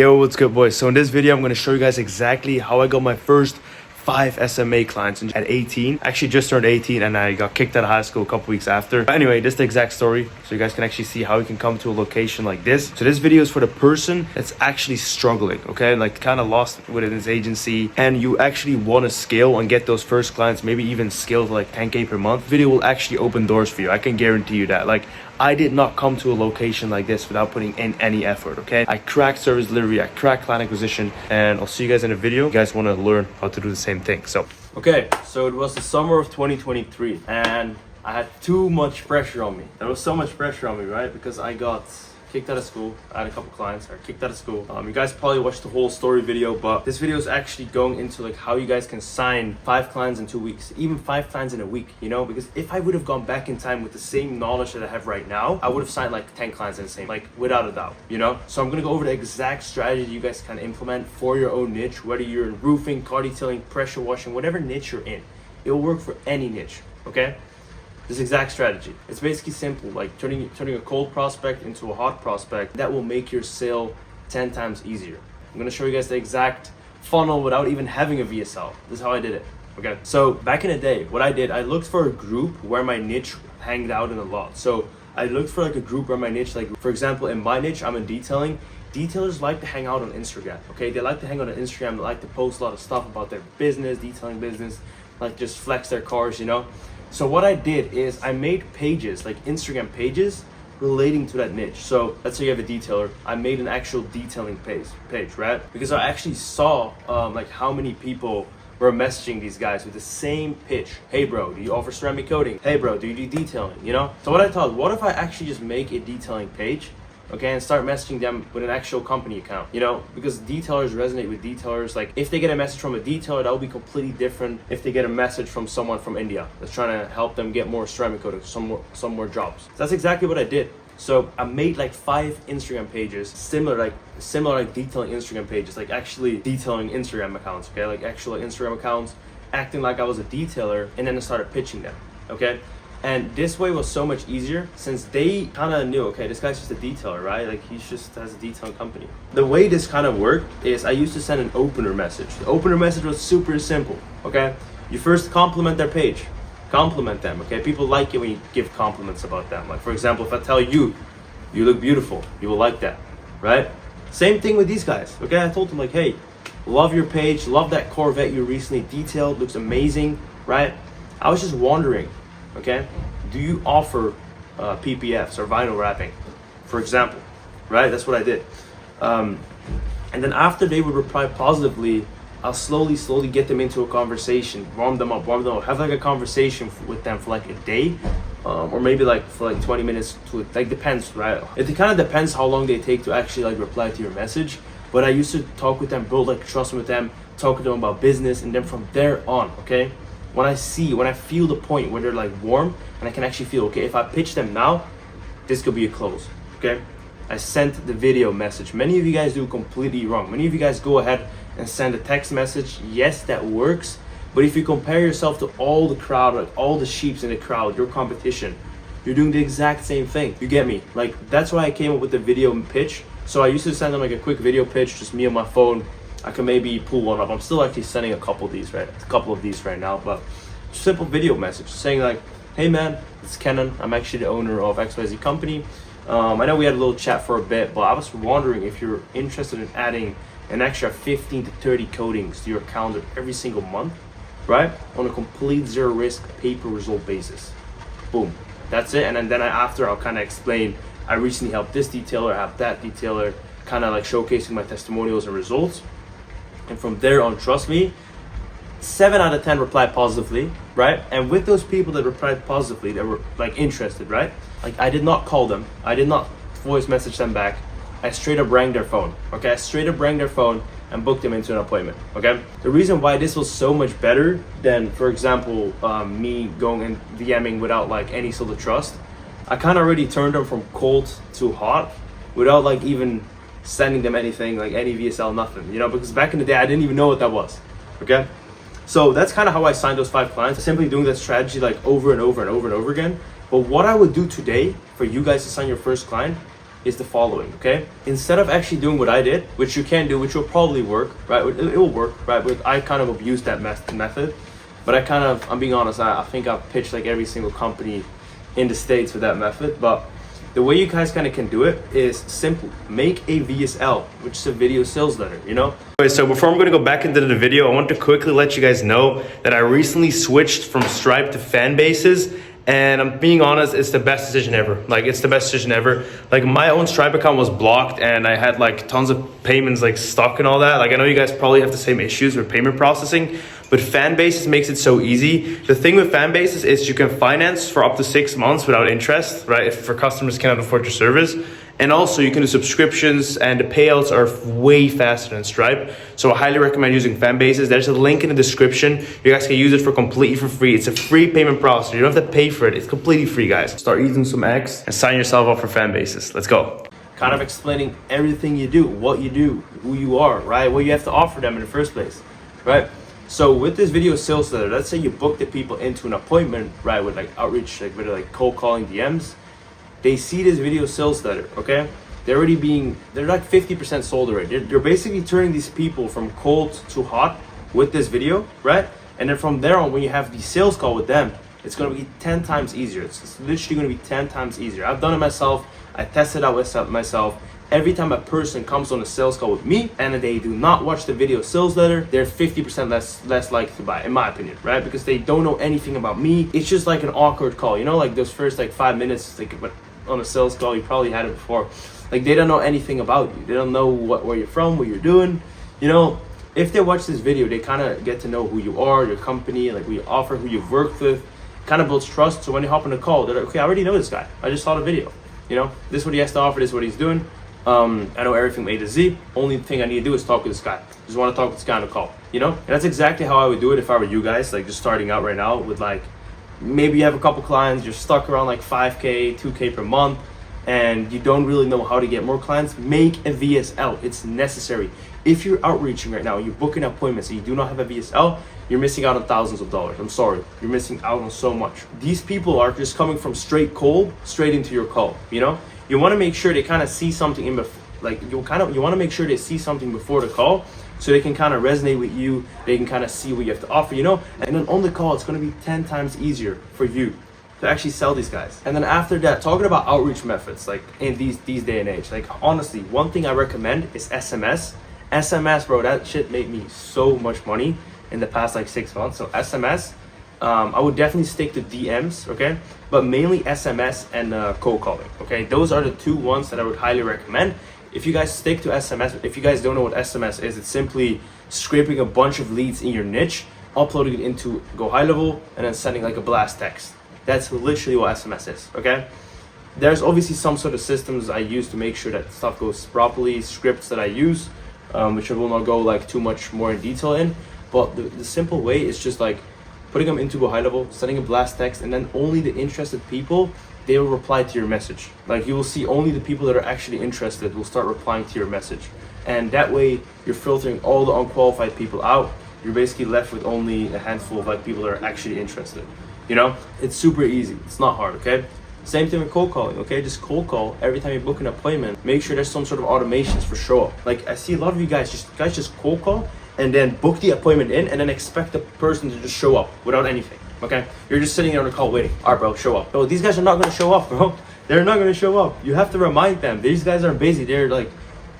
Yo, what's good, boys? So in this video, I'm going to show you guys exactly how I got my first 5 SMA clients at 18. I actually just turned 18 and I got kicked out of high school a couple weeks after. But anyway, this is the exact story. So you guys can actually see how you can come to a location like this. So this video is for the person that's actually struggling, okay? Like kind of lost within his agency and you actually want to scale and get those first clients, maybe even scale to like 10K per month. Video will actually open doors for you. I can guarantee you that. Like, I did not come to a location like this without putting in any effort, okay? I cracked service delivery, I cracked client acquisition, and I'll see you guys in a video. You guys want to learn how to do the same thing, so. Okay, so it was the summer of 2023, and I had too much pressure on me. There was so much pressure on me, right? Because I got kicked out of school. I had a couple clients that are kicked out of school. You guys probably watched the whole story video, but this video is actually going into like how you guys can sign 5 clients in 2 weeks, even 5 clients in a week, you know? Because if I would have gone back in time with the same knowledge that I have right now, I would have signed like 10 clients in the same, like without a doubt, you know? So I'm gonna go over the exact strategy you guys can implement for your own niche, whether you're in roofing, car detailing, pressure washing, whatever niche you're in. It will work for any niche, okay? This exact strategy. It's basically simple, like turning a cold prospect into a hot prospect that will make your sale 10 times easier. I'm gonna show you guys the exact funnel without even having a VSL. This is how I did it, okay? So back in the day, what I did, I looked for a group where my niche hanged out in a lot. So I looked for like a group where my niche, like for example, in my niche, I'm in detailing. Detailers like to hang out on Instagram, okay? They like to hang out on Instagram, they like to post a lot of stuff about their business, detailing business, like just flex their cars, you know? So what I did is I made pages, like Instagram pages, relating to that niche. So let's say you have a detailer. I made an actual detailing page, right? Because I actually saw like how many people were messaging these guys with the same pitch. Hey bro, do you offer ceramic coating? Hey bro, do you do detailing? You know? So what I thought, what if I actually just make a detailing page, okay, and start messaging them with an actual company account, you know, because detailers resonate with detailers. Like if they get a message from a detailer, that will be completely different if they get a message from someone from India that's trying to help them get more ceramic coating, some more jobs. So that's exactly what I did. So I made like 5 Instagram pages, similar like detailing Instagram pages, like actually detailing Instagram accounts, okay, like actual Instagram accounts, acting like I was a detailer, and then I started pitching them, okay. And this way was so much easier since they kind of knew, okay, this guy's just a detailer, right? Like he just has a detailing company. The way this kind of worked is I used to send an opener message. The opener message was super simple, okay? You first compliment their page, compliment them, okay? People like it when you give compliments about them. Like for example, if I tell you, you look beautiful, you will like that, right? Same thing with these guys, okay? I told them like, hey, love your page, love that Corvette you recently detailed, looks amazing, right? I was just wondering, okay, do you offer PPFs or vinyl wrapping, for example, right? That's what I did. And then after they would reply positively, I'll slowly get them into a conversation, warm them up, have like a conversation with them for like a day, or maybe like for like 20 minutes to, like depends, right? It kind of depends how long they take to actually like reply to your message. But I used to talk with them, build like trust with them, talk to them about business, and then from there on, okay? When I feel the point where they're like warm and I can actually feel, okay, if I pitch them now, this could be a close, okay? I sent the video message. Many of you guys do completely wrong. Many of you guys go ahead and send a text message. Yes, that works. But if you compare yourself to all the crowd, like all the sheeps in the crowd, your competition, you're doing the exact same thing. You get me? Like that's why I came up with the video pitch. So I used to send them like a quick video pitch, just me on my phone. I can maybe pull one up. I'm still actually sending a couple of these right now, but simple video message saying like, hey man, it's Kenan. I'm actually the owner of XYZ company. I know we had a little chat for a bit, but I was wondering if you're interested in adding an extra 15 to 30 coatings to your calendar every single month, right? On a complete zero risk pay-per-result basis. Boom, that's it. And then after I'll kind of explain, I recently helped this detailer, I have that detailer, kind of like showcasing my testimonials and results. And from there on, trust me, 7 out of 10 replied positively, right? And with those people that replied positively, that were like interested, right? Like I did not call them, I did not voice message them back. I straight up rang their phone, okay? I straight up rang their phone and booked them into an appointment, okay? The reason why this was so much better than, for example, me going and DMing without like any sort of trust, I kind of already turned them from cold to hot without like even sending them anything, like any VSL, nothing, you know, because back in the day I didn't even know what that was, okay? So that's kind of how I signed those 5 clients, simply doing that strategy like over and over again. But what I would do today for you guys to sign your first client is the following, okay? Instead of actually doing what I did, which you can do, which will probably work, right? It will work, right? But I kind of abused that method. But I'm being honest, I think I've pitched like every single company in the States with that method. But the way you guys kind of can do it is simple. Make a VSL, which is a video sales letter, you know? Okay, so before I'm gonna go back into the video, I want to quickly let you guys know that I recently switched from Stripe to Fanbases. And I'm being honest, it's the best decision ever. Like, it's the best decision ever. Like, my own Stripe account was blocked and I had like tons of payments like stuck and all that. Like, I know you guys probably have the same issues with payment processing, but Fanbases makes it so easy. The thing with Fanbases is you can finance for up to 6 months without interest, right? If for customers cannot afford your service. And also you can do subscriptions and the payouts are way faster than Stripe. So I highly recommend using Fanbases. There's a link in the description. You guys can use it completely for free. It's a free payment processor. You don't have to pay for it. It's completely free, guys. Start eating some eggs and sign yourself up for Fanbases. Let's go. Kind of explaining everything you do, what you do, who you are, right? What you have to offer them in the first place, right? So with this video sales letter, let's say you book the people into an appointment, right? With like outreach, like with like cold calling DMs. They see this video sales letter, okay? They're like 50% sold already. They're basically turning these people from cold to hot with this video, right? And then from there on, when you have the sales call with them, it's gonna be 10 times easier. It's literally gonna be 10 times easier. I've done it myself. I tested out myself. Every time a person comes on a sales call with me and they do not watch the video sales letter, they're 50% less likely to buy, in my opinion, right? Because they don't know anything about me. It's just like an awkward call, you know, like those first like 5 minutes, like on a sales call, you probably had it before. Like, they don't know anything about you. They don't know where you're from, what you're doing. You know, if they watch this video, they kind of get to know who you are, your company, like what you offer, who you've worked with. Kind of builds trust. So when they hop on a call, they're like, okay, I already know this guy. I just saw the video. You know, this is what he has to offer. This is what he's doing. I know everything from A to Z. Only thing I need to do is talk with this guy. Just want to talk with this guy on a call. You know, and that's exactly how I would do it if I were you guys, like just starting out right now with like, maybe you have a couple clients, you're stuck around like 5K, 2K per month, and you don't really know how to get more clients. Make a VSL. It's necessary. If you're outreaching right now, you're booking appointments and you do not have a VSL, you're missing out on thousands of dollars. I'm sorry, you're missing out on so much. These people are just coming from straight cold, straight into your call. You know, you want to make sure they kind of see something in before, like you want to make sure they see something before the call, so they can kind of resonate with you. They can kind of see what you have to offer, you know. And then on the call, it's going to be 10 times easier for you to actually sell these guys. And then after that, talking about outreach methods, like in these day and age, like honestly, one thing I recommend is SMS. SMS, bro, that shit made me so much money in the past like 6 months. So SMS, I would definitely stick to DMs, okay? But mainly SMS and cold calling, okay? Those are the two ones that I would highly recommend. If you guys stick to SMS, if you guys don't know what SMS is, it's simply scraping a bunch of leads in your niche, uploading it into Go High Level, and then sending like a blast text. That's literally what SMS is, okay? There's obviously some sort of systems I use to make sure that stuff goes properly, scripts that I use, which I will not go like too much more in detail in. But the simple way is just like putting them into Go High Level, sending a blast text, and then only the interested people, they will reply to your message. Like, you will see only the people that are actually interested will start replying to your message. And that way you're filtering all the unqualified people out. You're basically left with only a handful of like people that are actually interested. You know, it's super easy. It's not hard, okay? Same thing with cold calling, okay? Just cold call every time you book an appointment. Make sure there's some sort of automations for show up. Like, I see a lot of you guys just cold call and then book the appointment in and then expect the person to just show up without anything, okay? You're just sitting there on the call waiting. All right, bro, show up. Bro, these guys are not gonna show up, bro. They're not gonna show up. You have to remind them. These guys are busy. They're like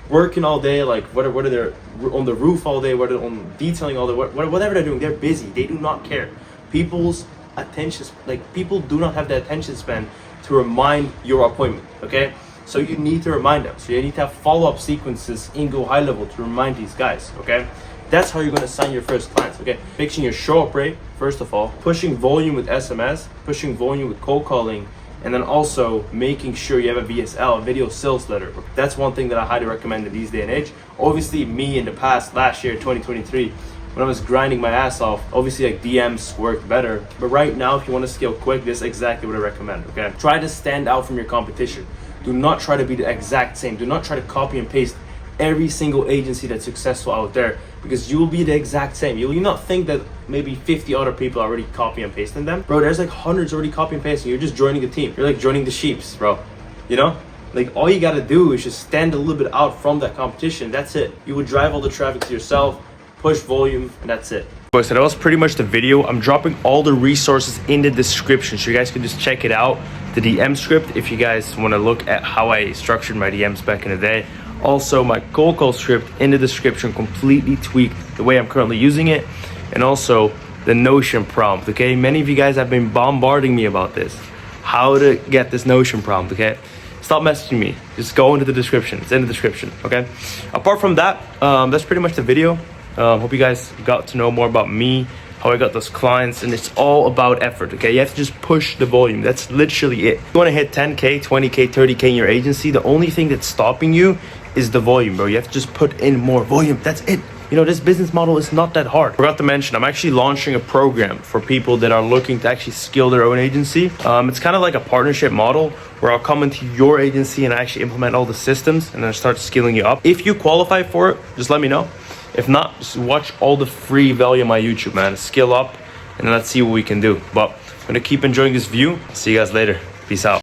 working all day, like what are they on the roof all day, what are on detailing all day, whatever they're doing, they're busy. They do not care. People's attention, like people do not have the attention span to remind your appointment, okay? So you need to remind them. So you need to have follow-up sequences in Go High Level to remind these guys, okay? That's how you're gonna sign your first clients, okay? Fixing your show up rate, first of all, pushing volume with SMS, pushing volume with cold calling, and then also making sure you have a VSL, a video sales letter. That's one thing that I highly recommend in these day and age. Obviously, me in the past, last year, 2023, when I was grinding my ass off, obviously like DMs worked better. But right now, if you want to scale quick, this is exactly what I recommend, okay? Try to stand out from your competition. Do not try to be the exact same. Do not try to copy and paste every single agency that's successful out there, because you will be the exact same. You will not think that maybe 50 other people are already copy and pasting them. Bro, there's like hundreds already copy and pasting. You're just joining the team. You're like joining the sheeps, bro. You know? Like all you gotta do is just stand a little bit out from that competition. That's it. You would drive all the traffic to yourself, push volume, and that's it. So that was pretty much the video. I'm dropping all the resources in the description so you guys can just check it out. The DM script, if you guys want to look at how I structured my DMs back in the day. Also my cold call script in the description, completely tweaked the way I'm currently using it. And also the Notion prompt, okay? Many of you guys have been bombarding me about this. How to get this Notion prompt, okay? Stop messaging me. Just go into the description. It's in the description, okay? Apart from that, that's pretty much the video. Hope you guys got to know more about me, how I got those clients, and it's all about effort, okay? You have to just push the volume. That's literally it. If you want to hit 10K, 20K, 30K in your agency, the only thing that's stopping you is the volume, bro. You have to just put in more volume. That's it. You know, this business model is not that hard. Forgot to mention, I'm actually launching a program for people that are looking to actually scale their own agency. It's kind of like a partnership model where I'll come into your agency and actually implement all the systems and then start scaling you up. If you qualify for it, just let me know. If not, just watch all the free value on my YouTube, man. Scale up and let's see what we can do. But I'm gonna keep enjoying this view. See you guys later. Peace out.